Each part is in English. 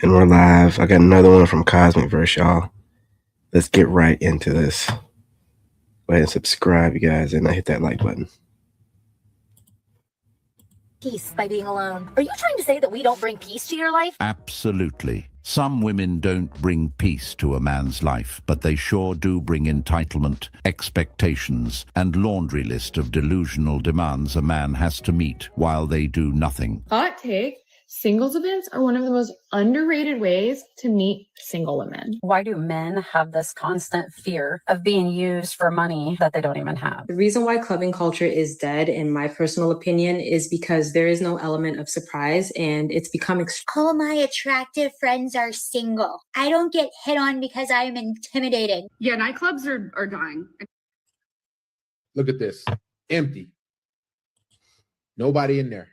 And we're live. I got another one from Cosmic Verse, y'all. Let's get right into this. Go ahead and subscribe, you guys, and hit that like button. Peace by being alone. Are you trying to say that we don't bring peace to your life? Absolutely. Some women don't bring peace to a man's life, but they sure do bring entitlement, expectations, and laundry list of delusional demands a man has to meet while they do nothing. Hot take. Singles events are one of the most underrated ways to meet single women. Why do men have this constant fear of being used for money that they don't even have? The reason why clubbing culture is dead, in my personal opinion, is because there is no element of surprise and it's become All my attractive friends are single. I don't get hit on because I am intimidating. Yeah, nightclubs are dying. Look at this. Empty. Nobody in there.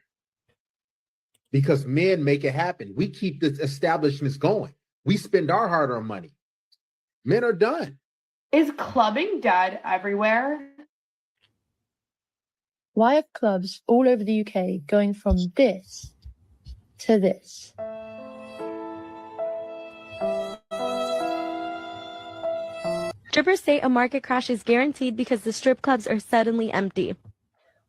Because men make it happen. We keep the establishments going. We spend our hard-earned money. Men are done. Is clubbing dead everywhere? Why are clubs all over the UK going from this to this? Strippers say a market crash is guaranteed because the strip clubs are suddenly empty.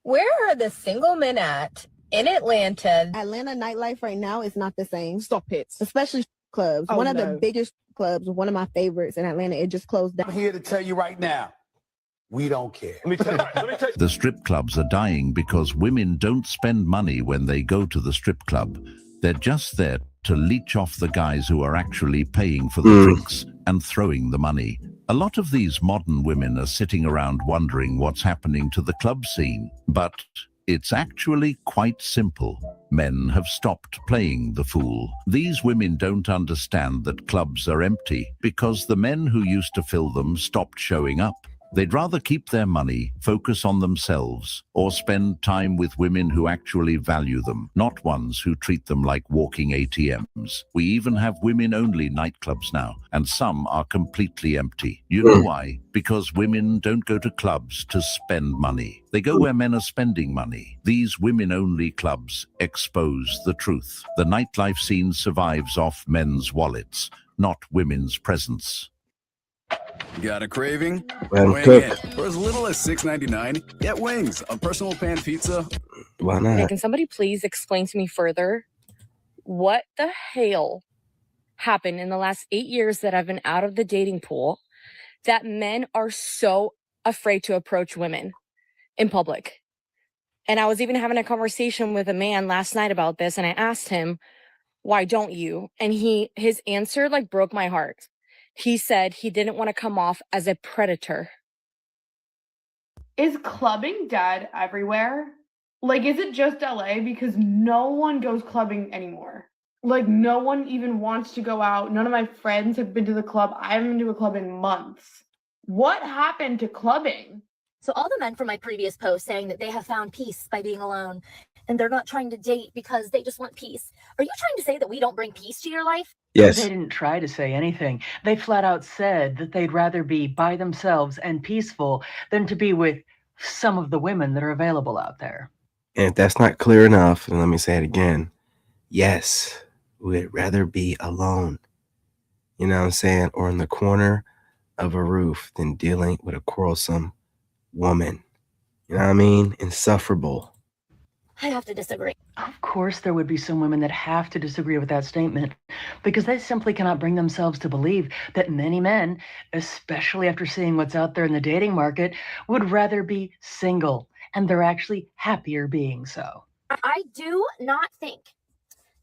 Where are the single men at? In Atlanta. Atlanta nightlife right now is not the same. Stop it. Especially clubs. Oh, one of no. the biggest clubs, one of my favorites in Atlanta, it just closed down. I'm here to tell you right now, we don't care. Let me tell you. The strip clubs are dying because women don't spend money when they go to the strip club. They're just there to leech off the guys who are actually paying for the drinks and throwing the money. A lot of these modern women are sitting around wondering what's happening to the club scene. But it's actually quite simple. Men have stopped playing the fool. These women don't understand that clubs are empty because the men who used to fill them stopped showing up. They'd rather keep their money, focus on themselves, or spend time with women who actually value them, not ones who treat them like walking ATMs. We even have women-only nightclubs now, and some are completely empty. You know why? Because women don't go to clubs to spend money. They go where men are spending money. These women-only clubs expose the truth. The nightlife scene survives off men's wallets, not women's presence. Got a craving? Well, Wing cook. it. For as little as $6.99, get wings, a personal pan pizza. Why not? Can somebody please explain to me further what the hell happened in the last 8 years that I've been out of the dating pool that men are so afraid to approach women in public? And I was even having a conversation with a man last night about this, and I asked him, why don't you? And his answer like broke my heart. He said he didn't want to come off as a predator. Is clubbing dead everywhere? Like, is it just LA? Because no one goes clubbing anymore. Like, no one even wants to go out. None of my friends have been to the club. I haven't been to a club in months. What happened to clubbing? So all the men from my previous post saying that they have found peace by being alone and they're not trying to date because they just want peace. Are you trying to say that we don't bring peace to your life? Yes. They didn't try to say anything. They flat out said that they'd rather be by themselves and peaceful than to be with some of the women that are available out there. And if that's not clear enough, then let me say it again. Yes, we'd rather be alone. You know what I'm saying? Or in the corner of a roof than dealing with a quarrelsome woman. You know what I mean? Insufferable. I have to disagree. Of course, there would be some women that have to disagree with that statement because they simply cannot bring themselves to believe that many men, especially after seeing what's out there in the dating market, would rather be single, and they're actually happier being so. I do not think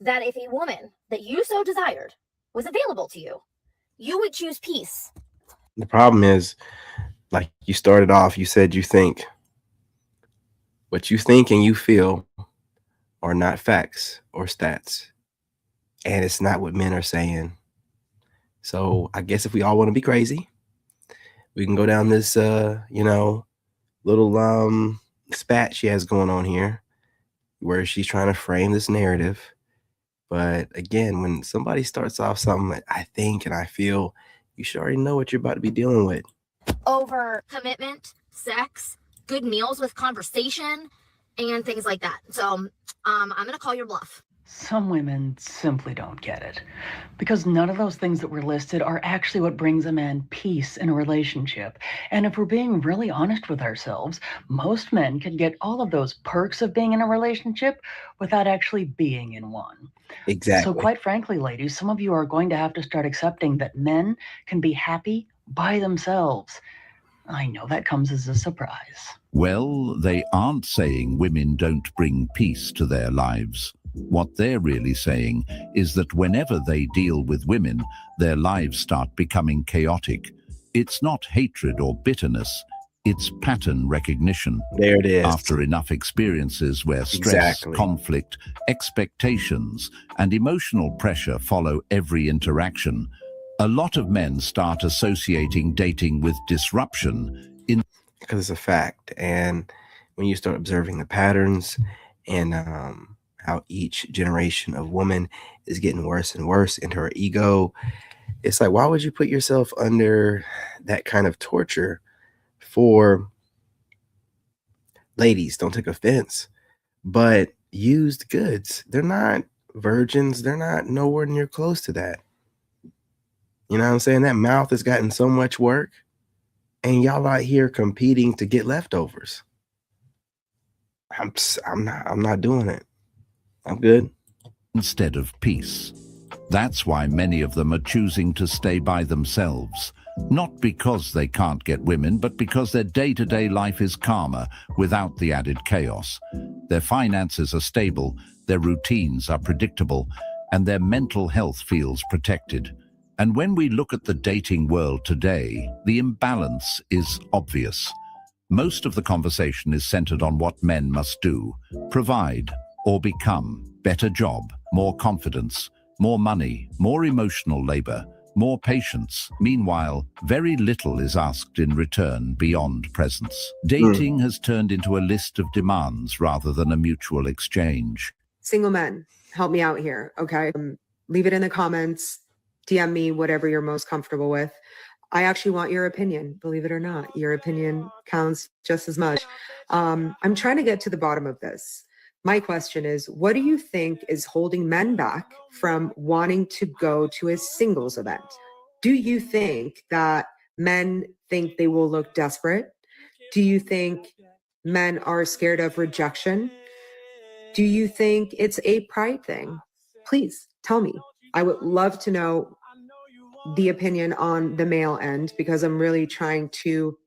that if a woman that you so desired was available to you, you would choose peace. The problem is, like you started off, you said you think. What you think and you feel are not facts or stats. And it's not what men are saying. So I guess if we all want to be crazy, we can go down this, little spat she has going on here where she's trying to frame this narrative. But again, when somebody starts off something like, I think and I feel, you should already know what you're about to be dealing with. Over commitment, sex, good meals with conversation, and things like that. So I'm going to call your bluff. Some women simply don't get it. Because none of those things that were listed are actually what brings a man peace in a relationship. And if we're being really honest with ourselves, most men can get all of those perks of being in a relationship without actually being in one. So Exactly. quite frankly, ladies, some of you are going to have to start accepting that men can be happy by themselves. I know that comes as a surprise. Well, they aren't saying women don't bring peace to their lives. What they're really saying is that whenever they deal with women, their lives start becoming chaotic. It's not hatred or bitterness, it's pattern recognition. There it is. After enough experiences where stress, Exactly. conflict, expectations, and emotional pressure follow every interaction, a lot of men start associating dating with disruption because it's a fact. And when you start observing the patterns and how each generation of woman is getting worse and worse into her ego, it's like, why would you put yourself under that kind of torture? For ladies, don't take offense, but used goods, they're not virgins, they're not nowhere near close to that. You know what I'm saying? That mouth has gotten so much work, and y'all out here competing to get leftovers. I'm not doing it. I'm good. instead of peace. That's why many of them are choosing to stay by themselves. Not because they can't get women, but because their day-to-day life is calmer without the added chaos. Their finances are stable, their routines are predictable, and their mental health feels protected. And when we look at the dating world today, the imbalance is obvious. Most of the conversation is centered on what men must do, provide or become. Better job, more confidence, more money, more emotional labor, more patience. Meanwhile, very little is asked in return beyond presence. Dating has turned into a list of demands rather than a mutual exchange. Single men, help me out here, okay? Leave it in the comments, DM me, whatever you're most comfortable with. I actually want your opinion, believe it or not. Your opinion counts just as much. I'm trying to get to the bottom of this. My question is, what do you think is holding men back from wanting to go to a singles event? Do you think that men think they will look desperate? Do you think men are scared of rejection? Do you think it's a pride thing? Please tell me. I would love to know the opinion on the male end, because I'm really trying to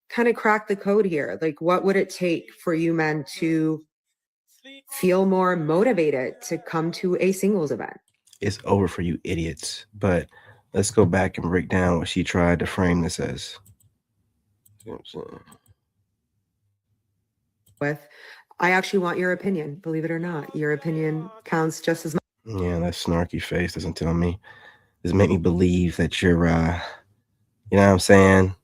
kind of crack the code here. Like, what would it take for you men to feel more motivated to come to a singles event? It's over for you idiots. But let's go back and break down what she tried to frame this as. You know what I'm saying? With, I actually want your opinion, believe it or not. Your opinion counts just as much. Yeah, that snarky face doesn't tell me. Does make me believe that you're, you know what I'm saying,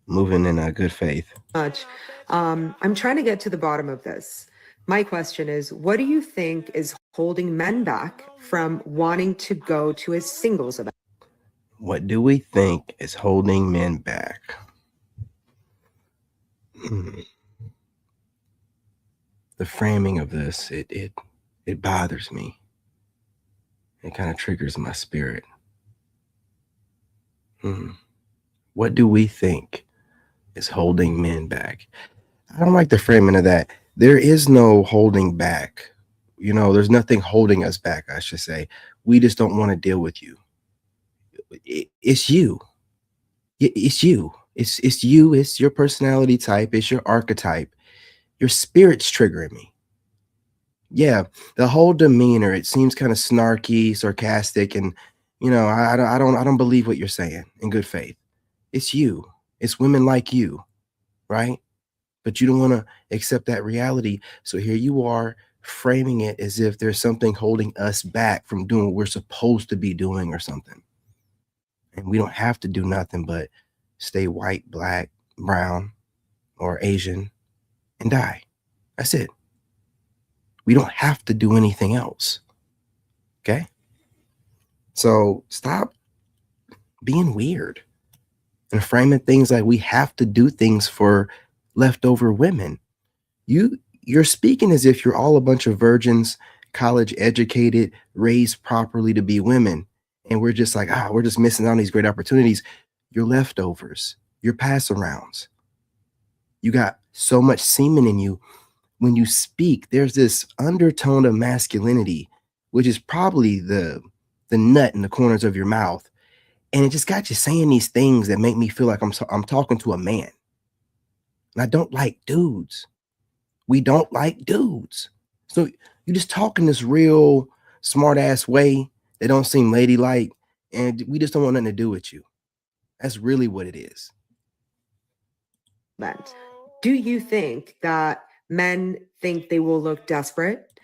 moving in a good faith. I'm trying to get to the bottom of this. My question is, what do you think is holding men back from wanting to go to a singles event? What do we think is holding men back? The framing of this, it bothers me. It kind of triggers my spirit. What do we think is holding men back? I don't like the framing of that. There is no holding back. You know, there's nothing holding us back, I should say. We just don't want to deal with you. It's you. It's you. It's you. It's your personality type. It's your archetype. Your spirit's triggering me. Yeah, the whole demeanor, it seems kind of snarky, sarcastic, and you know, I don't believe what you're saying in good faith. It's you. It's women like you, right? But you don't want to accept that reality. So here you are framing it as if there's something holding us back from doing what we're supposed to be doing or something. And we don't have to do nothing but stay white, black, brown, or Asian and die. That's it. We don't have to do anything else. Okay? So stop being weird and framing things like we have to do things for leftover women. You're speaking as if you're all a bunch of virgins college educated, raised properly to be women. And we're just like, we're just missing out on these great opportunities. You're leftovers, you're pass arounds. You got so much semen in you. When you speak, there's this undertone of masculinity, which is probably the nut in the corners of your mouth. And it just got you saying these things that make me feel like I'm talking to a man. And I don't like dudes. We don't like dudes. So you're just talking this real smart ass way that don't seem ladylike, and we just don't want nothing to do with you. That's really what it is. Do you think that men think they will look desperate?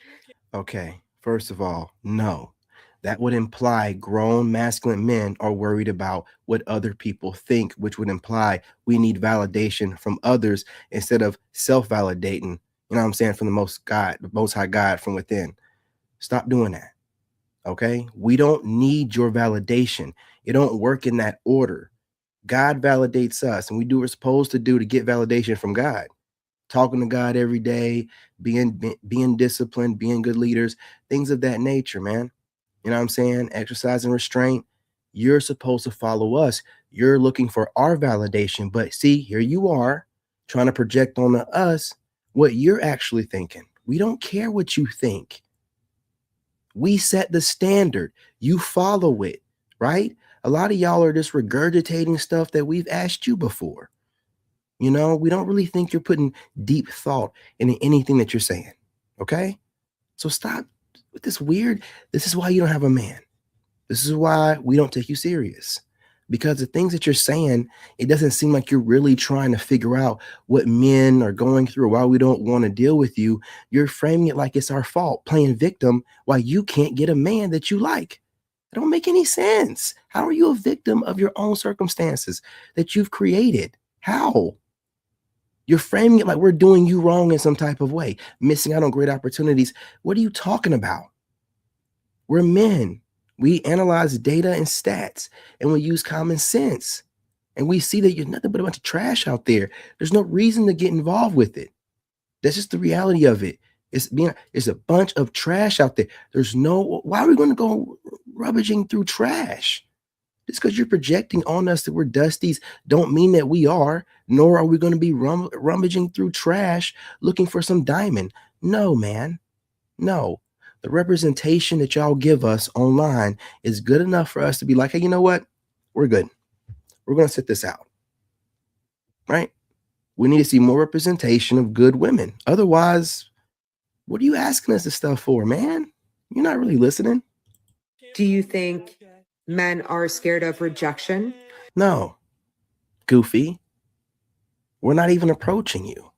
Okay, first of all, no. That would imply grown masculine men are worried about what other people think, which would imply we need validation from others instead of self-validating, you know what I'm saying, from the most high God from within. Stop doing that. Okay? We don't need your validation. It don't work in that order. God validates us, and we do what we're supposed to do to get validation from God. Talking to God every day, being disciplined, being good leaders, things of that nature, man. You know what I'm saying? Exercising restraint. You're supposed to follow us. You're looking for our validation. But see, here you are trying to project on us what you're actually thinking. We don't care what you think. We set the standard. You follow it, right? A lot of y'all are just regurgitating stuff that we've asked you before. You know, we don't really think you're putting deep thought into anything that you're saying. Okay? So stop with this weird. This is why you don't have a man. This is why we don't take you serious. Because the things that you're saying, it doesn't seem like you're really trying to figure out what men are going through, why we don't want to deal with you. You're framing it like it's our fault, playing victim, while you can't get a man that you like. It don't make any sense. How are you a victim of your own circumstances that you've created? How? You're framing it like we're doing you wrong in some type of way, missing out on great opportunities. What are you talking about? We're men. We analyze data and stats, and we use common sense. And we see that you're nothing but a bunch of trash out there. There's no reason to get involved with it. That's just the reality of it. It's a bunch of trash out there. Why are we going to go rummaging through trash? Just because you're projecting on us that we're dusties don't mean that we are, nor are we going to be rummaging through trash looking for some diamond. No, man. No. The representation that y'all give us online is good enough for us to be like, hey, you know what? We're good. We're going to sit this out. Right? We need to see more representation of good women. Otherwise, what are you asking us this stuff for, man? You're not really listening. Do you think men are scared of rejection? No. Goofy. We're not even approaching you.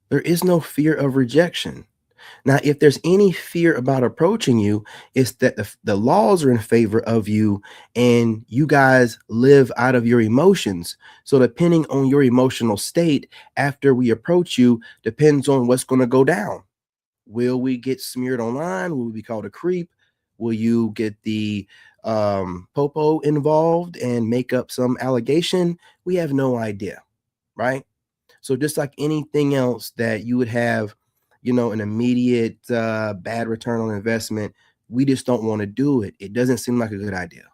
There is no fear of rejection. Now, if there's any fear about approaching you, it's that the laws are in favor of you and you guys live out of your emotions. So depending on your emotional state, after we approach you, depends on what's going to go down. Will we get smeared online? Will we be called a creep? Will you get the popo involved and make up some allegation? We have no idea, right? So just like anything else that you would have, you know, an immediate bad return on investment, we just don't want to do it. It doesn't seem like a good idea.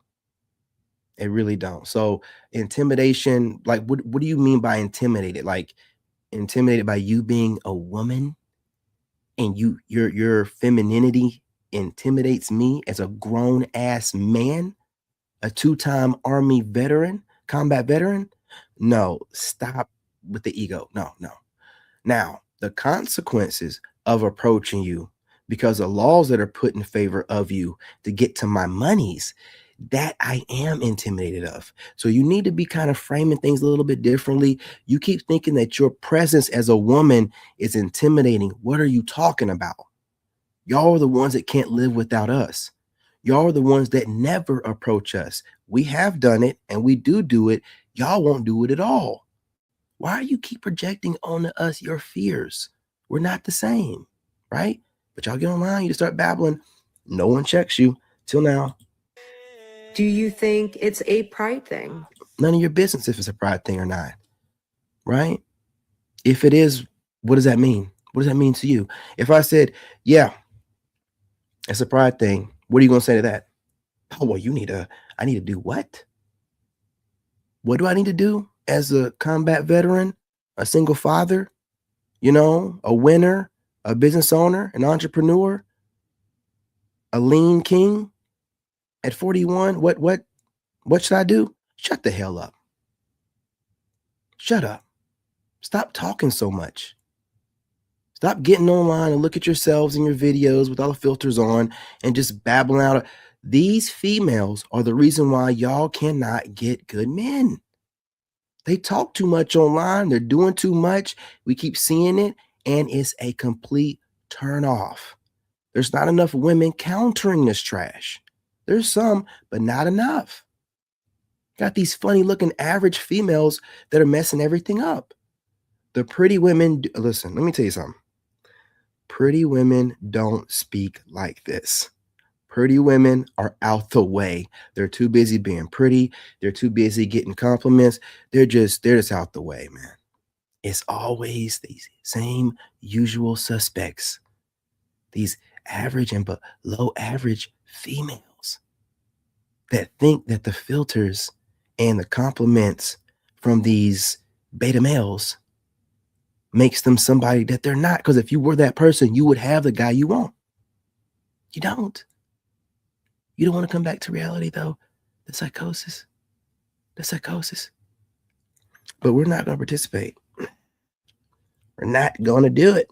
It really don't. So intimidation, like what do you mean by intimidated? Like intimidated by you being a woman and your femininity intimidates me as a grown ass man, a 2-time Army veteran, combat veteran? No, stop with the ego. No. Now, the consequences of approaching you because of laws that are put in favor of you to get to my monies, that I am intimidated of. So you need to be kind of framing things a little bit differently. You keep thinking that your presence as a woman is intimidating. What are you talking about? Y'all are the ones that can't live without us. Y'all are the ones that never approach us. We have done it and we do it. Y'all won't do it at all. Why do you keep projecting onto us your fears? We're not the same, right? But y'all get online, you just start babbling. No one checks you till now. Do you think it's a pride thing? None of your business if it's a pride thing or not, right? If it is, what does that mean? What does that mean to you? If I said, yeah, It's a pride thing. What are you gonna say to that? Oh, well, I need to do what? What do I need to do as a combat veteran, a single father, a winner, a business owner, an entrepreneur, a lean king at 41? What should I do? Shut the hell up. Shut up. Stop talking so much. Stop getting online and look at yourselves and your videos with all the filters on and just babbling out. These females are the reason why y'all cannot get good men. They talk too much online. They're doing too much. We keep seeing it, and it's a complete turn off. There's not enough women countering this trash. There's some, but not enough. Got these funny looking average females that are messing everything up. The pretty women, listen, let me tell you something. Pretty women don't speak like this. Pretty women are out the way. They're too busy being pretty. They're too busy getting compliments. They're just out the way, man. It's always these same usual suspects. These average and below average females that think that the filters and the compliments from these beta males makes them somebody that they're not. Because if you were that person, you would have the guy you want. You don't. You don't want to come back to reality, though. The psychosis. But we're not going to participate. We're not going to do it.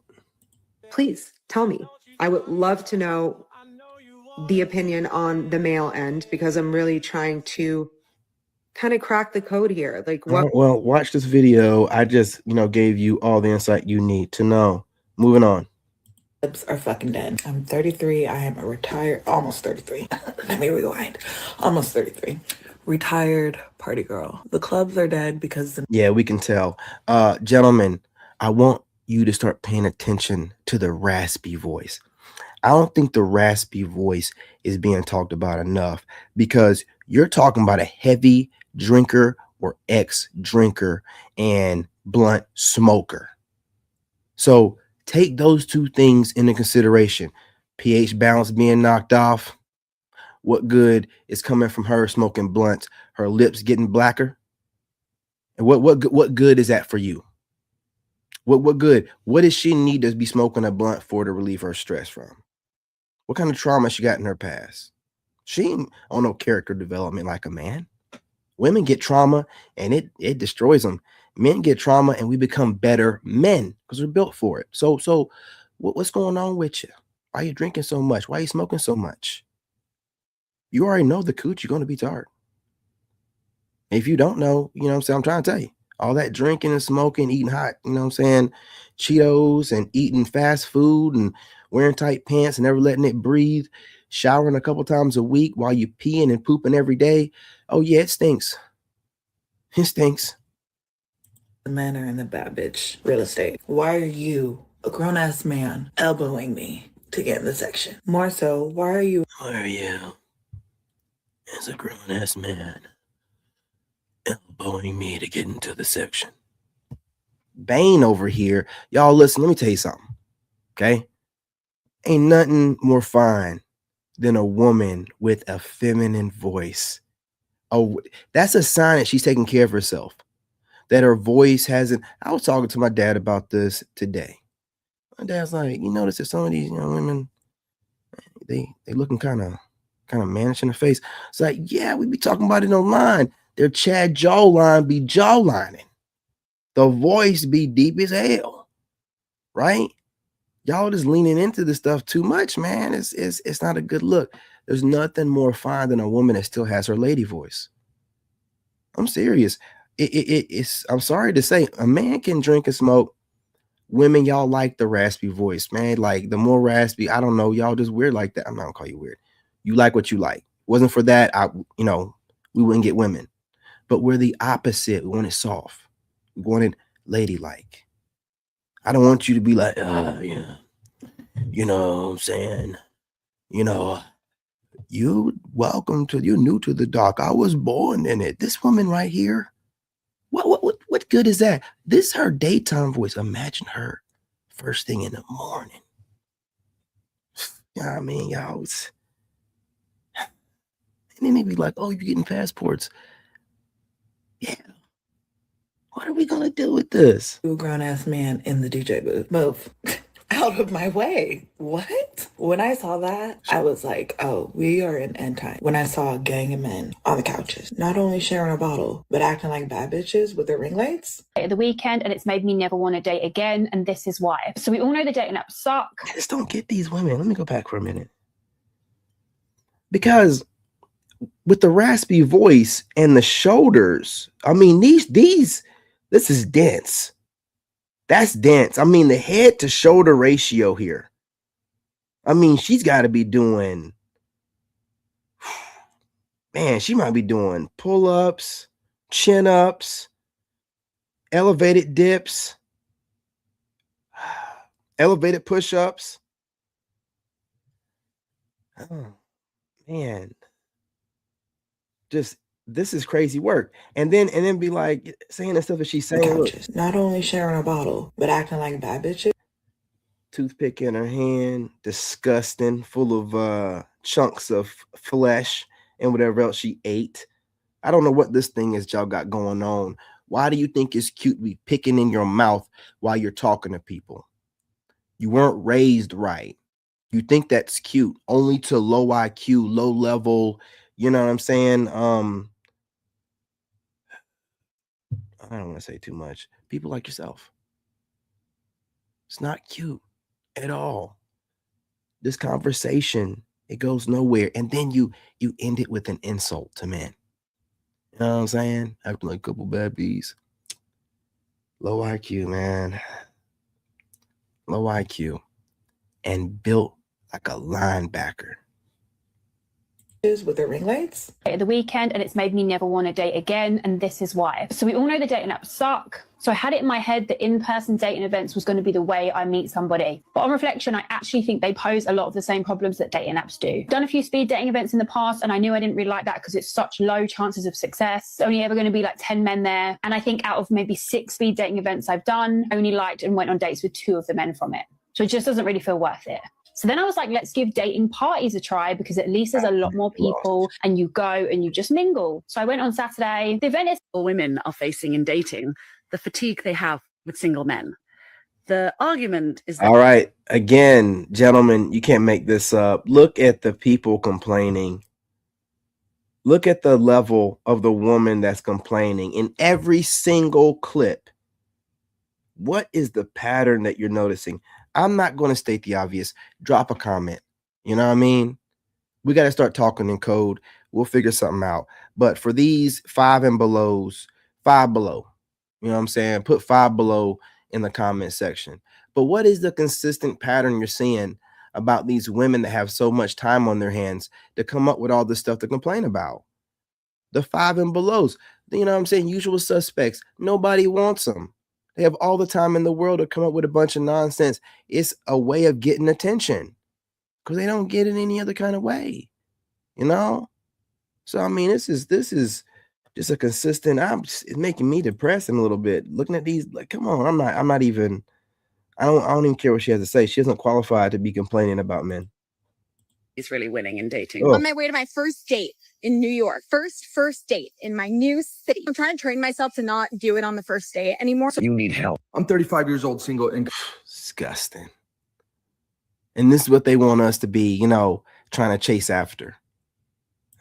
Please tell me. I would love to know the opinion on the male end, because I'm really trying to kind of crack the code here. Like, All what? right, well, watch this video. I just, gave you all the insight you need to know. Moving on. Clubs are fucking dead. I'm 33. I am a retired, almost 33. Let me rewind. Almost 33. Retired party girl. The clubs are dead because Yeah, we can tell. Gentlemen, I want you to start paying attention to the raspy voice. I don't think the raspy voice is being talked about enough, because you're talking about a heavy drinker or ex-drinker and blunt smoker. So take those two things into consideration. pH balance being knocked off. What good is coming from her smoking blunts? Her lips getting blacker? And what good is that for you? What good? What does she need to be smoking a blunt for to relieve her stress from? What kind of trauma she got in her past? She ain't on no character development like a man. Women get trauma and it destroys them. Men get trauma and we become better men because we're built for it. So what's going on with you? Why are you drinking so much? Why are you smoking so much? You already know the cooch you're going to be tired. If you don't know, you know what I'm saying? I'm trying to tell you. All that drinking and smoking, eating hot, you know what I'm saying? Cheetos and eating fast food and wearing tight pants and never letting it breathe, showering a couple times a week while you peeing and pooping every day. Oh, yeah, it stinks. It stinks. the men are in the bad bitch real estate. Why are you, a grown-ass man, elbowing me to get in the section? More so, why are you as a grown-ass man elbowing me to get into the section? Bane over here. Y'all listen, let me tell you something. Okay? Ain't nothing more fine than a woman with a feminine voice. Oh, that's a sign that she's taking care of herself. That her voice hasn't. I was talking to my dad about this today. My dad's like, you notice that some of these women, they looking kind of mannish in the face. It's like, yeah, we be talking about it online. Their Chad jawline be jawlining. The voice be deep as hell, right? Y'all just leaning into this stuff too much, man. It's not a good look. There's nothing more fine than a woman that still has her lady voice. I'm serious. It's I'm sorry to say, a man can drink and smoke. Women, y'all like the raspy voice, man. Like the more raspy, I don't know, y'all just weird like that. I'm not gonna call you weird. You like what you like. Wasn't for that, we wouldn't get women. But we're the opposite. We want it soft. We want it ladylike. I don't want you to be like, yeah, you know what I'm saying? You're new to the dark. I was born in it. This woman right here, what good is that? This is her daytime voice. Imagine her first thing in the morning. Yeah, I mean, y'all. And then they be like, "Oh, you're getting passports." Yeah. What are we gonna do with this? A grown ass man in the DJ booth. Move out of my way. What? When I saw that, I was like, oh, we are in end time. When I saw a gang of men on the couches, not only sharing a bottle, but acting like bad bitches with their ring lights. At the weekend, and it's made me never want to date again, and this is why. So we all know the dating apps suck. I just don't get these women. Let me go back for a minute. Because with the raspy voice and the shoulders, I mean, this is dense. That's dense. I mean, the head to shoulder ratio here. I mean, she's got to be doing, man, she might be doing pull-ups, chin-ups, elevated dips, elevated push-ups. Oh, man. Just, this is crazy work. And then be like saying the stuff that she's saying. Couches, not only sharing a bottle, but acting like bad bitches. Toothpick in her hand, disgusting, full of chunks of flesh and whatever else she ate. I don't know what this thing is y'all got going on. Why do you think it's cute to be picking in your mouth while you're talking to people? You weren't raised right. You think that's cute only to low IQ, low level, you know what I'm saying? I don't want to say too much. People like yourself. It's not cute at all. This conversation, it goes nowhere. And then you end it with an insult to men. You know what I'm saying? Acting like a couple bad bees. Low IQ, man. Low IQ. And built like a linebacker. With their ring lights. At the weekend, and it's made me never want to date again, and this is why. So we all know the dating apps suck. So I had it in my head that in-person dating events was going to be the way I meet somebody. But on reflection, I actually think they pose a lot of the same problems that dating apps do. Done a few speed dating events in the past, and I knew I didn't really like that because it's such low chances of success. Only ever going to be like 10 men there. And I think out of maybe 6 speed dating events I've done, I only liked and went on dates with 2 of the men from it. So it just doesn't really feel worth it. So then I was like, let's give dating parties a try because at least there's a lot more people and you go and you just mingle. So I went on Saturday. The event is... Women are facing in dating, the fatigue they have with single men. The argument is that... All right. Again, gentlemen, you can't make this up. Look at the people complaining. Look at the level of the woman that's complaining in every single clip. What is the pattern that you're noticing? I'm not going to state the obvious. Drop a comment. You know what I mean? We got to start talking in code. We'll figure something out. But for these 5 and belows, 5 below, you know what I'm saying? Put 5 below in the comment section. But what is the consistent pattern you're seeing about these women that have so much time on their hands to come up with all this stuff to complain about? The 5 and belows, you know what I'm saying? Usual suspects. Nobody wants them. They have all the time in the world to come up with a bunch of nonsense. It's a way of getting attention because they don't get it any other kind of way, you know? So, I mean, this is just a consistent, it's making me depressed a little bit. Looking at these, like, come on, I don't even care what she has to say. She isn't qualified to be complaining about men. He's really winning in dating. On my way to my first date in New York. First date in my new city. I'm trying to train myself to not do it on the first date anymore. You need help. I'm 35 years old, single, and disgusting. And this is what they want us to be, you know, trying to chase after.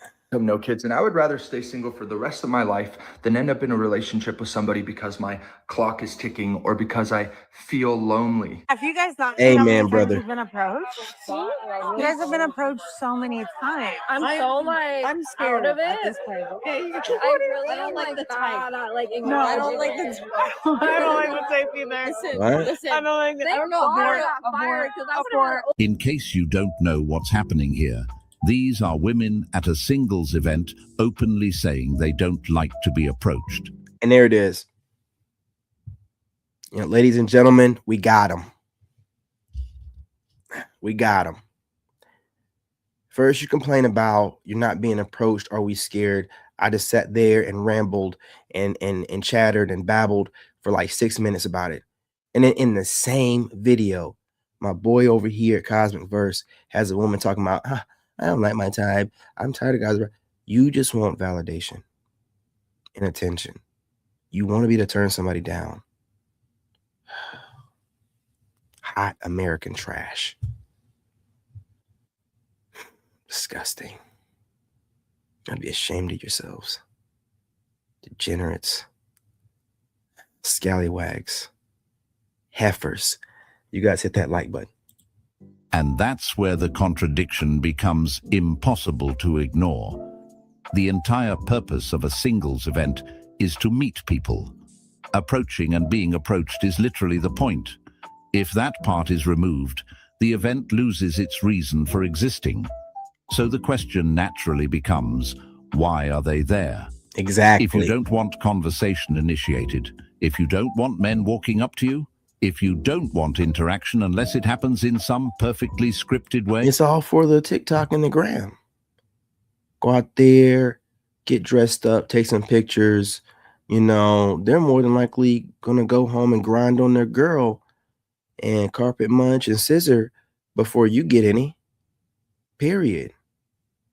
I have no kids, and I would rather stay single for the rest of my life than end up in a relationship with somebody because my clock is ticking or because I feel lonely. Have you guys not Amen, how many times brother. you've been approached? You guys have been approached so many times. I'm scared out of at it. this point. Okay, I don't like the type. No, I don't like the type. I don't like the type either. What? I don't like the. I don't know. Abort. In case you don't know what's happening here, these are women at a singles event openly saying they don't like to be approached. And there it is. You know, ladies and gentlemen, we got them. We got them. First, you complain about you're not being approached. Are we scared? I just sat there and rambled and chattered and babbled for like 6 minutes about it. And then in the same video, My boy over here at Cosmic Verse has a woman talking about, I don't like my type. I'm tired of guys. You just want validation and attention. You want to be to turn somebody down. Hot American trash. Disgusting. I'd be ashamed of yourselves. Degenerates. Scallywags. Heifers. You guys hit that like button. And that's where the contradiction becomes impossible to ignore. The entire purpose of a singles event is to meet people. Approaching and being approached is literally the point. If that part is removed, the event loses its reason for existing. So the question naturally becomes, why are they there? Exactly. If you don't want conversation initiated, if you don't want men walking up to you, if you don't want interaction unless it happens in some perfectly scripted way. It's all for the TikTok and the gram. Go out there, get dressed up, take some pictures. You know, they're more than likely going to go home and grind on their girl and carpet munch and scissor before you get any. Period.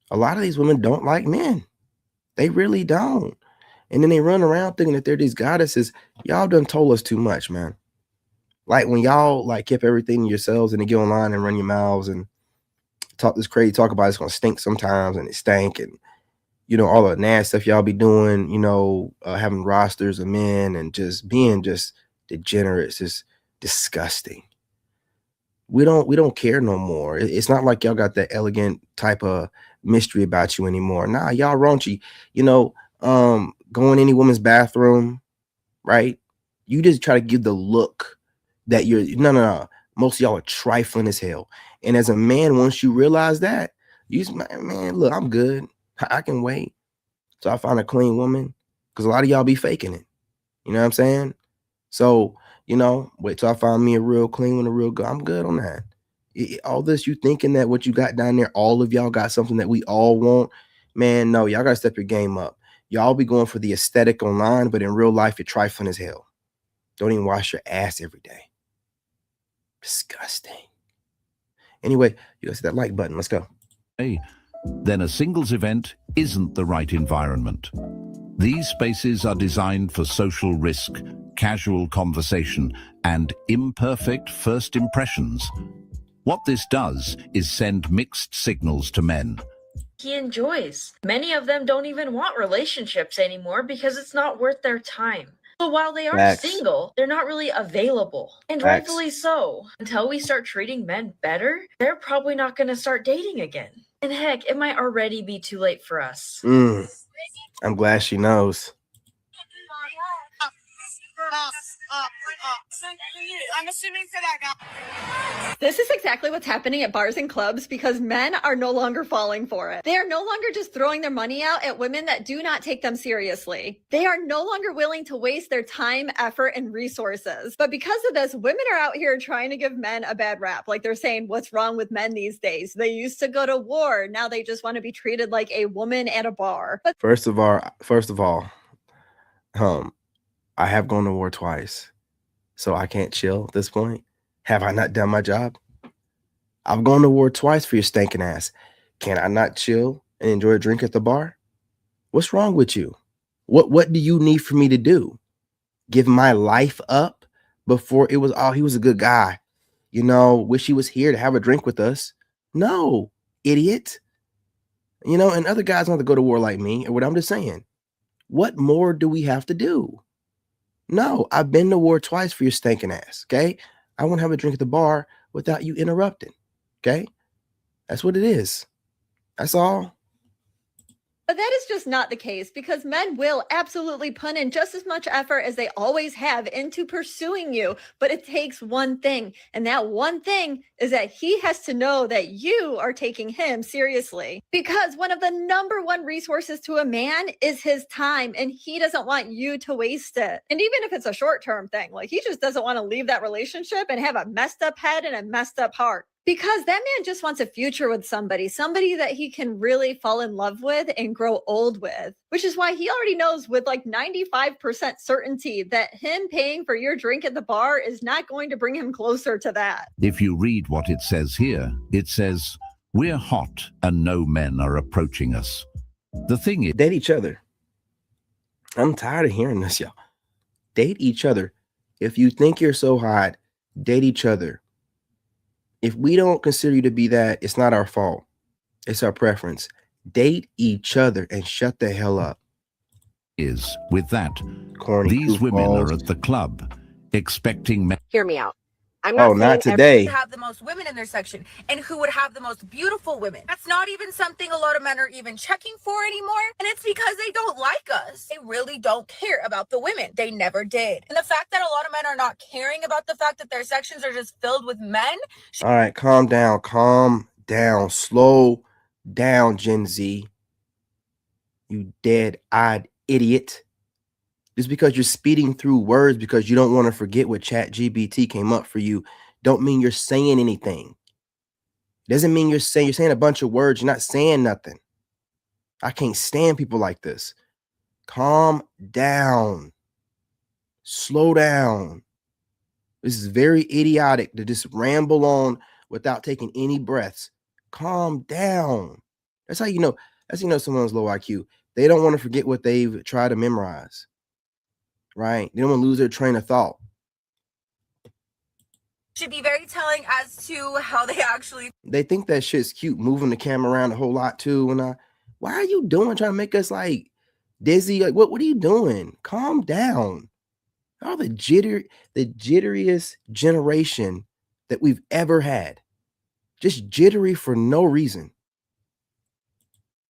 A lot of these women don't like men. They really don't. And then they run around thinking that they're these goddesses. Y'all done told us too much, man. Like when y'all like kept everything to yourselves and then get online and run your mouths and talk this crazy talk about it's gonna stink sometimes and it stank and you know all the nasty stuff y'all be doing, you know, having rosters of men and just being just degenerates is disgusting. We don't care no more. It's not like y'all got that elegant type of mystery about you anymore. Nah, y'all raunchy. You know, go in any woman's bathroom, right? You just try to give the look that you're no. Most of y'all are trifling as hell. And as a man, once you realize that, you just, man, look, I'm good. I can wait. So I find a clean woman because a lot of y'all be faking it. You know what I'm saying? So, you know, wait till I find me a real clean one, a real good. I'm good on that. All this, you thinking that what you got down there, all of y'all got something that we all want. Man, no, y'all got to step your game up. Y'all be going for the aesthetic online, but in real life, you're trifling as hell. Don't even wash your ass every day. Disgusting. Anyway, you guys hit that like button. Let's go. Hey, then a singles event isn't the right environment. These spaces are designed for social risk, casual conversation, and imperfect first impressions. What this does is send mixed signals to men. He enjoys. Many of them don't even want relationships anymore because it's not worth their time. So while they are Facts. single, they're not really available. And Facts. rightfully so. Until we start treating men better, they're probably not going to start dating again. And heck, it might already be too late for us. I'm glad she knows. I'm assuming for that guy. This is exactly what's happening at bars and clubs because men are no longer falling for it. They are no longer just throwing their money out at women that do not take them seriously. They are no longer willing to waste their time, effort, and resources. But because of this, women are out here trying to give men a bad rap. Like they're saying, what's wrong with men these days? They used to go to war. Now they just want to be treated like a woman at a bar. But First of all, I have gone to war twice, so I can't chill at this point. Have I not done my job? I've gone to war twice for your stinking ass. Can I not chill and enjoy a drink at the bar? What's wrong with you? What do you need for me to do? Give my life up before it was, oh, he was a good guy. You know, wish he was here to have a drink with us. No, idiot. You know, and other guys don't have to go to war like me, or what I'm just saying. What more do we have to do? No, I've been to war twice for your stinking ass, okay? I want to have a drink at the bar without you interrupting, okay? That's what it is. That's all. that is just not the case because men will absolutely put in just as much effort as they always have into pursuing you. But it takes one thing. And that one thing is that he has to know that you are taking him seriously. Because one of the number one resources to a man is his time. And he doesn't want you to waste it. And even if it's a short-term thing, like he just doesn't want to leave that relationship and have a messed up head and a messed up heart. Because that man just wants a future with somebody that he can really fall in love with and grow old with, which is why he already knows with like 95% certainty that him paying for your drink at the bar is not going to bring him closer to that. If you read what it says here, it says, "We're hot and no men are approaching us." The thing is, date each other. I'm tired of hearing this, y'all. Date each other. If you think you're so hot, date each other. If we don't consider you to be that, it's not our fault. It's our preference. Date each other and shut the hell up. is with that, Corny these women goofballs. are at the club expecting men. Hear me out. I'm Oh, not not saying today. everyone have the most women in their section and who would have the most beautiful women. That's not even something a lot of men are even checking for anymore. And it's because they don't like us. They really don't care about the women. They never did. And the fact that a lot of men are not caring about the fact that their sections are just filled with men. All right, calm down. Calm down. Slow down, Gen Z. You dead-eyed idiot. Just because you're speeding through words because you don't want to forget what ChatGPT came up for you, don't mean you're saying anything. Doesn't mean you're saying a bunch of words. You're not saying nothing. I can't stand people like this. Calm down. Slow down. This is very idiotic to just ramble on without taking any breaths. Calm down. That's how you know. That's how you know someone's low IQ. They don't want to forget what they've tried to memorize. Right? They don't want to lose their train of thought. Should be very telling as to how they actually. They think that shit's cute, moving the camera around a whole lot too. And why are you doing trying to make us like dizzy? Like what are you doing? Calm down. Y'all the jitteriest generation that we've ever had. Just jittery for no reason.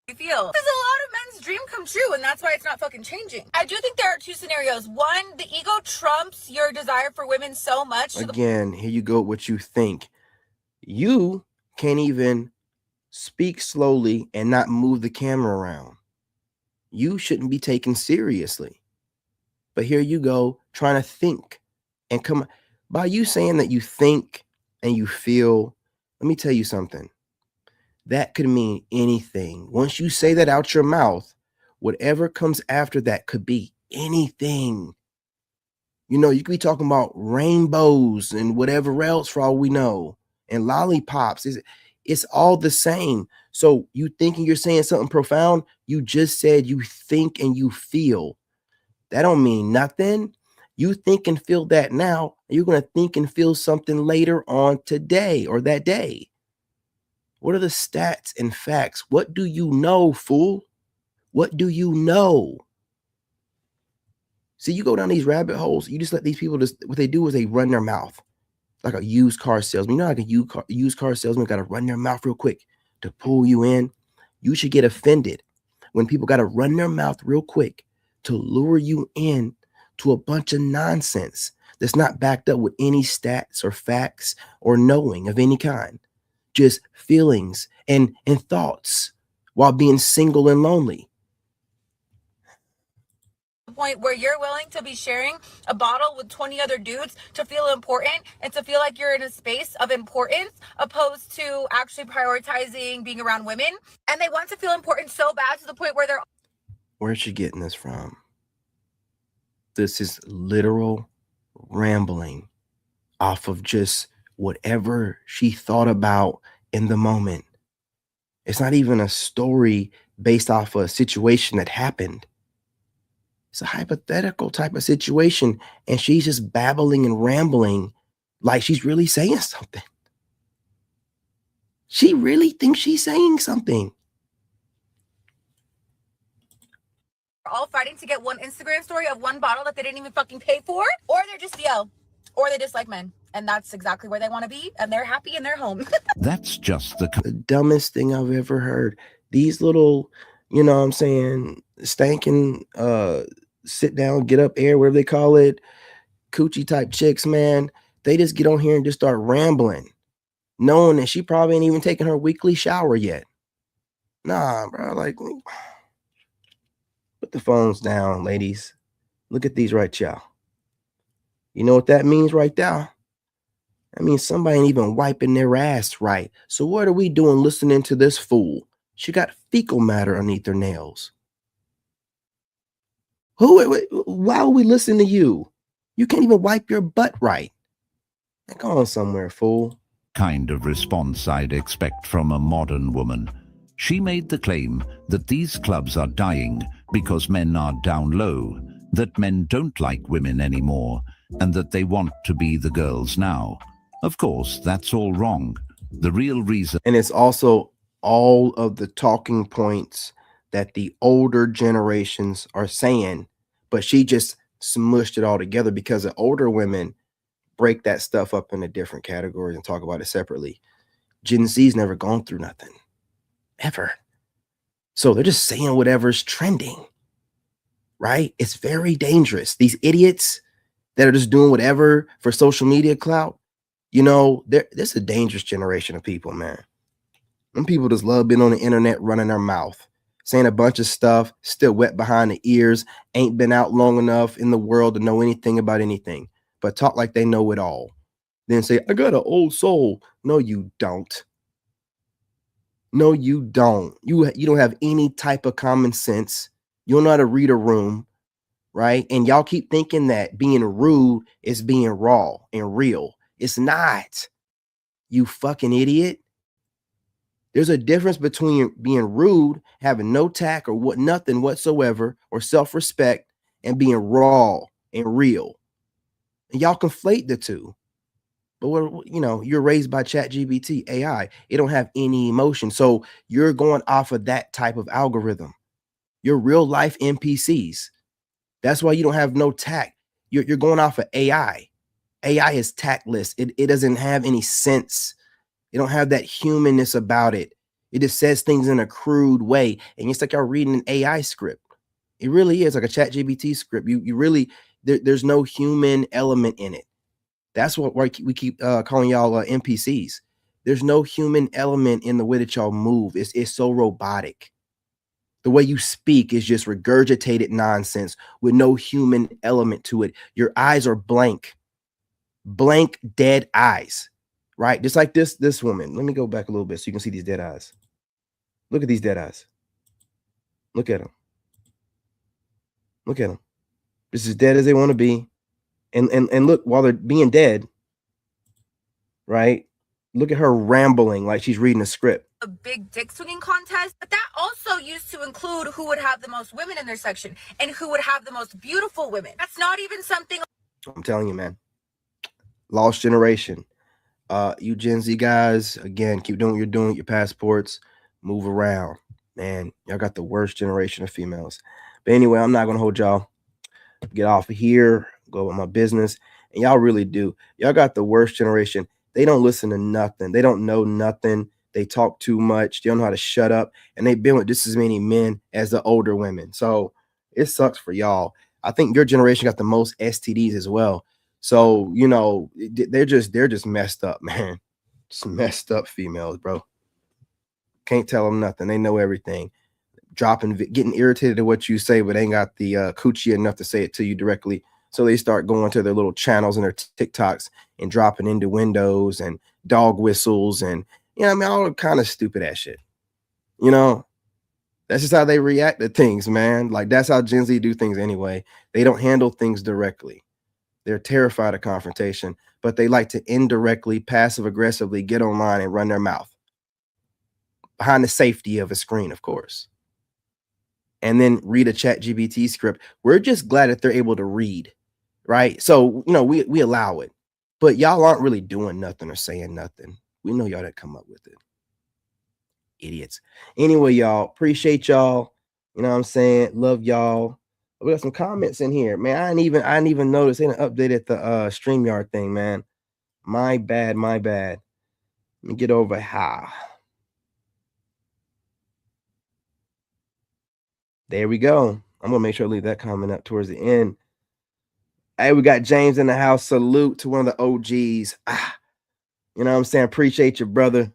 Feel. This is a lot of men's dream come true, and that's why it's not fucking changing. I do think there are two scenarios. One, the ego trumps your desire for women so much. Again, here you go, what you think. You can't even speak slowly and not move the camera around. You shouldn't be taken seriously. But here you go, trying to think and come by you saying that you think and you feel. Let me tell you something. That could mean anything. Once you say that out your mouth, whatever comes after that could be anything. You know, you could be talking about rainbows and whatever else for all we know, and lollipops. It's all the same. So you thinking you're saying something profound, you just said you think and you feel. That don't mean nothing. You think and feel that now, and you're going to think and feel something later on today or that day. What are the stats and facts? What do you know, fool? What do you know? See, you go down these rabbit holes, you just let these people what they do is they run their mouth like a used car salesman. You know, like a used car salesman got to run their mouth real quick to pull you in. You should get offended when people got to run their mouth real quick to lure you in to a bunch of nonsense that's not backed up with any stats or facts or knowing of any kind. Just feelings and thoughts while being single and lonely. Point where you're willing to be sharing a bottle with 20 other dudes to feel important and to feel like you're in a space of importance opposed to actually prioritizing being around women. And they want to feel important so bad to the point where they're. Where's she getting this from? This is literal rambling off of just whatever she thought about in the moment. It's not even a story based off a situation that happened. It's a hypothetical type of situation, and she's just babbling and rambling like she's really saying something. She really thinks she's saying something. All fighting to get one Instagram story of one bottle that they didn't even fucking pay for, or they're just or they dislike men, and that's exactly where they want to be, and they're happy in their home. That's just the dumbest thing I've ever heard. These little, you know what I'm saying, stankin' sit down, get up air, whatever they call it, coochie type chicks, man. They just get on here and just start rambling, knowing that she probably ain't even taking her weekly shower yet. Nah, bro, like, put the phones down, ladies. Look at these right y'all. You know what that means right there? I mean, somebody ain't even wiping their ass right. So what are we doing listening to this fool? She got fecal matter underneath her nails. Why are we listening to you? You can't even wipe your butt right. Go on somewhere, fool. Kind of response I'd expect from a modern woman. She made the claim that these clubs are dying because men are down low, that men don't like women anymore, and that they want to be the girls now. Of course, that's all wrong. The real reason... And it's also all of the talking points that the older generations are saying, but she just smushed it all together because the older women break that stuff up into different categories and talk about it separately. Gen Z's never gone through nothing, ever. So they're just saying whatever's trending, right? It's very dangerous. These idiots that are just doing whatever for social media clout, you know, this is a dangerous generation of people, man. Them people just love being on the internet running their mouth, saying a bunch of stuff, still wet behind the ears, ain't been out long enough in the world to know anything about anything, but talk like they know it all. Then say, I got an old soul. No, you don't. No, you don't. You don't have any type of common sense. You don't know how to read a room, right? And y'all keep thinking that being rude is being raw and real. It's not. You fucking idiot. There's a difference between being rude, having no tact or nothing whatsoever, or self-respect, and being raw and real. And y'all conflate the two. But you're raised by ChatGPT AI. It don't have any emotion. So you're going off of that type of algorithm. You're real life NPCs. That's why you don't have no tact. You're going off of AI. AI is tactless. It doesn't have any sense. It don't have that humanness about it. It just says things in a crude way. And it's like y'all reading an AI script. It really is like a ChatGPT script. You really, there's no human element in it. That's what we keep calling y'all NPCs. There's no human element in the way that y'all move. It's so robotic. The way you speak is just regurgitated nonsense with no human element to it. Your eyes are blank, dead eyes, right? Just like this woman. Let me go back a little bit so you can see these dead eyes. Look at these dead eyes. Look at them. Look at them. Just as dead as they want to be. And look, while they're being dead, right? Look at her rambling like she's reading a script. A big dick swinging contest, but that also used to include who would have the most women in their section and who would have the most beautiful women. That's not even something. I'm telling you, man. Lost generation. You Gen Z guys, again, keep doing what you're doing with your passports. Move around. Man, y'all got the worst generation of females. But anyway, I'm not going to hold y'all. Get off of here. Go with my business. And y'all really do. Y'all got the worst generation. They don't listen to nothing. They don't know nothing. They talk too much. They don't know how to shut up. And they've been with just as many men as the older women. So it sucks for y'all. I think your generation got the most STDs as well. So, they're just messed up, man. Just messed up females, bro. Can't tell them nothing. They know everything. Getting irritated at what you say, but ain't got the coochie enough to say it to you directly. So they start going to their little channels and their TikToks and dropping into windows and dog whistles and all kind of stupid ass shit. That's just how they react to things, man. Like that's how Gen Z do things anyway. They don't handle things directly. They're terrified of confrontation, but they like to indirectly, passive aggressively get online and run their mouth behind the safety of a screen, of course. And then read a ChatGPT script. We're just glad that they're able to read, right? So, we allow it, but y'all aren't really doing nothing or saying nothing. We know y'all that come up with it. Idiots. Anyway, y'all, appreciate y'all. You know what I'm saying? Love y'all. We got some comments in here, man. I didn't even notice they didn't updated the StreamYard thing, man. My bad. Let me get over how. There we go. I'm gonna make sure I leave that comment up towards the end. Hey, we got James in the house. Salute to one of the OGs. You know what I'm saying? Appreciate you, brother.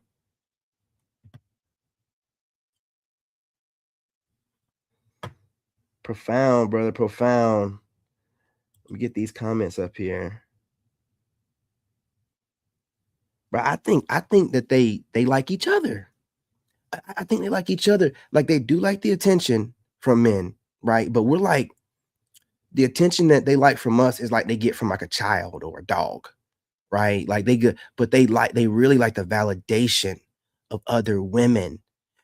Profound, brother. Profound. Let me get these comments up here. But I think that they like each other. I think they like each other. Like they do like the attention from men, right? But we're like the attention that they like from us is like they get from like a child or a dog, right? Like they good, but they really like the validation of other women.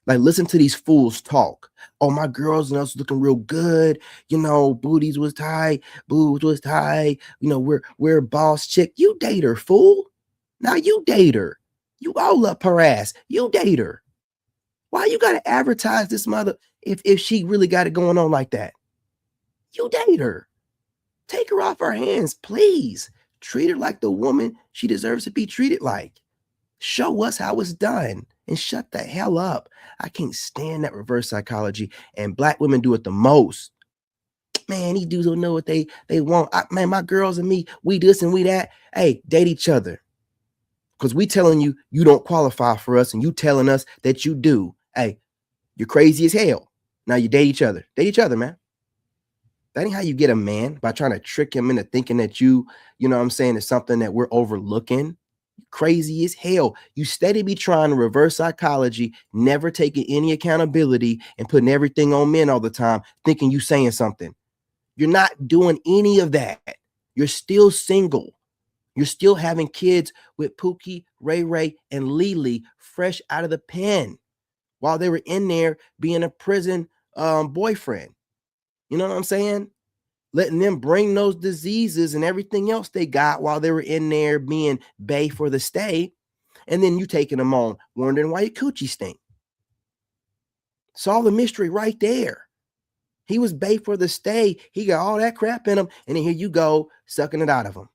Like listen to these fools talk. Oh, my girls and us looking real good. You know, booties was tight, boobs was tight. You know, we're a boss chick. You date her, fool. Now you date her. You all up her ass. You date her. Why you gotta advertise this mother if she really got it going on like that? You date her. Take her off her hands, please. Treat her like the woman she deserves to be treated like. Show us how it's done and shut the hell up. I can't stand that reverse psychology, and black women do it the most. Man, these dudes don't know what they want. Man, my girls and me, we this and we that. Hey, date each other. Because we telling you you don't qualify for us, and you telling us that you do. Hey, you're crazy as hell. Now you date each other. Date each other, man. That ain't how you get a man, by trying to trick him into thinking that you know what I'm saying, is something that we're overlooking. Crazy as hell. You steady be trying to reverse psychology, never taking any accountability and putting everything on men all the time, thinking you saying something. You're not doing any of that. You're still single. You're still having kids with Pookie, Ray Ray, and Lily fresh out of the pen while they were in there being a prison boyfriend. You know what I'm saying? Letting them bring those diseases and everything else they got while they were in there being bae for the stay. And then you taking them on, wondering why your coochie stink. Solve the mystery right there. He was bae for the stay. He got all that crap in him. And then here you go, sucking it out of him.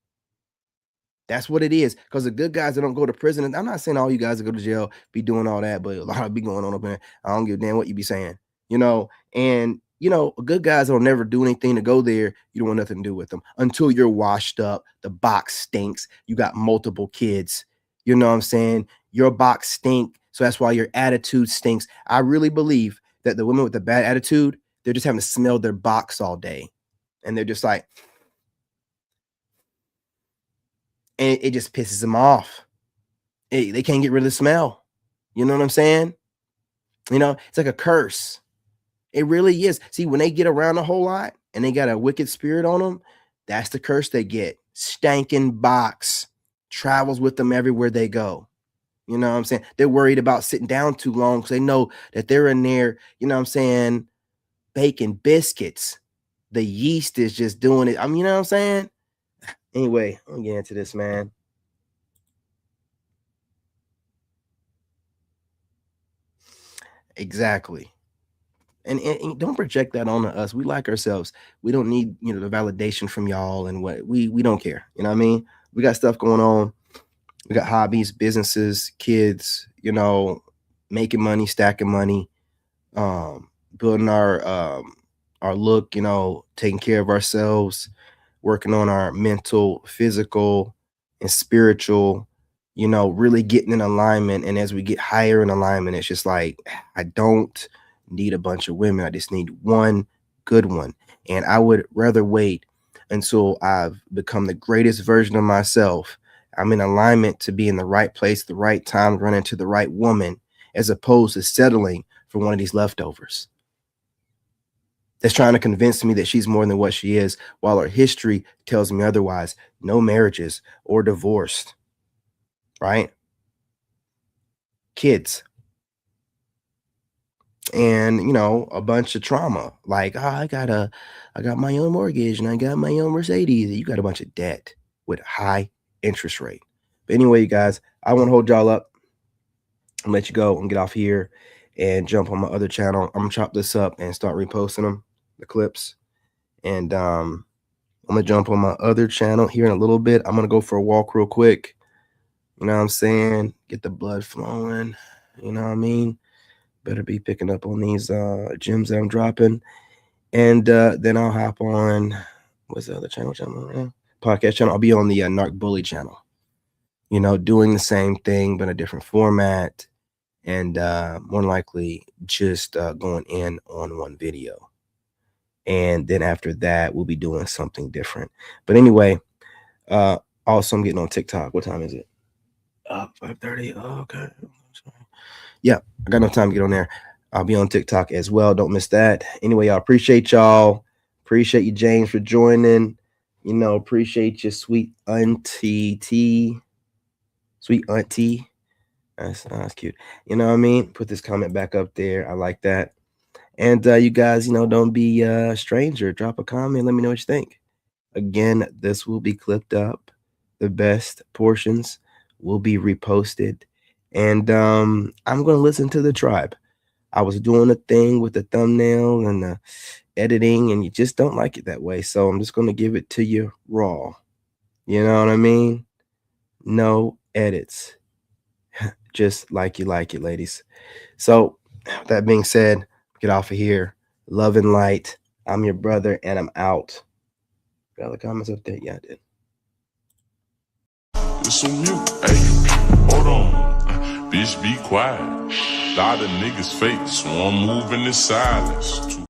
That's what it is. Because the good guys that don't go to prison, and I'm not saying all you guys that go to jail be doing all that, but a lot of be going on up there. I don't give a damn what you be saying, you know. And you know, good guys don't never do anything to go there. You don't want nothing to do with them until you're washed up. The box stinks. You got multiple kids. You know what I'm saying? Your box stink. So that's why your attitude stinks. I really believe that the women with the bad attitude, they're just having to smell their box all day. And they're just like, and it just pisses them off. They can't get rid of the smell. You know what I'm saying? You know, it's like a curse. It really is. See, when they get around a whole lot and they got a wicked spirit on them, that's the curse they get. Stankin' box travels with them everywhere they go. You know what I'm saying? They're worried about sitting down too long because they know that they're in there, you know what I'm saying, baking biscuits. The yeast is just doing it. I mean, you know what I'm saying? Anyway, I'm getting into this, man. Exactly. And don't project that onto us. We like ourselves. We don't need, you know, the validation from y'all and what we don't care. You know what I mean? We got stuff going on. We got hobbies, businesses, kids, you know, making money, stacking money, building our look, you know, taking care of ourselves, working on our mental, physical, and spiritual, you know, really getting in alignment. And as we get higher in alignment, it's just like, I don't need a bunch of women. I just need one good one. And I would rather wait until I've become the greatest version of myself. I'm in alignment to be in the right place, the right time, run into the right woman, as opposed to settling for one of these leftovers that's trying to convince me that she's more than what she is, while her history tells me otherwise. No marriages or divorced, right? Kids. And, you know, a bunch of trauma. Like, oh, I got my own mortgage and I got my own Mercedes. You got a bunch of debt with high interest rate. But anyway, you guys, I won't hold y'all up and let you go and get off here and jump on my other channel. I'm gonna chop this up and start reposting them, the clips. And I'm gonna jump on my other channel here in a little bit. I'm gonna go for a walk real quick. You know what I'm saying? Get the blood flowing. You know what I mean? Better be picking up on these gems that I'm dropping. And then I'll hop on, what's the other channel? Podcast channel. I'll be on the Narc Bully channel. You know, doing the same thing, but a different format. And more than likely just going in on one video. And then after that, we'll be doing something different. But anyway, also I'm getting on TikTok. What time is it? 5:30. Oh, okay. Yeah, I got no time to get on there. I'll be on TikTok as well. Don't miss that. Anyway, I appreciate y'all. Appreciate you, James, for joining. You know, appreciate you, sweet auntie T. Sweet auntie. That's cute. You know what I mean? Put this comment back up there. I like that. And you guys, you know, don't be a stranger. Drop a comment. Let me know what you think. Again, this will be clipped up. The best portions will be reposted. And I'm going to listen to the tribe. I was doing a thing with the thumbnail and the editing, and you just don't like it that way. So I'm just going to give it to you raw. You know what I mean? No edits. Just like you like it, ladies. So that being said, get off of here. Love and light. I'm your brother, and I'm out. Got all the comments up there? Yeah, I did. It's on mute. Hey, hold on. Bitch, be quiet. A lot of niggas fake, so I'm moving in silence.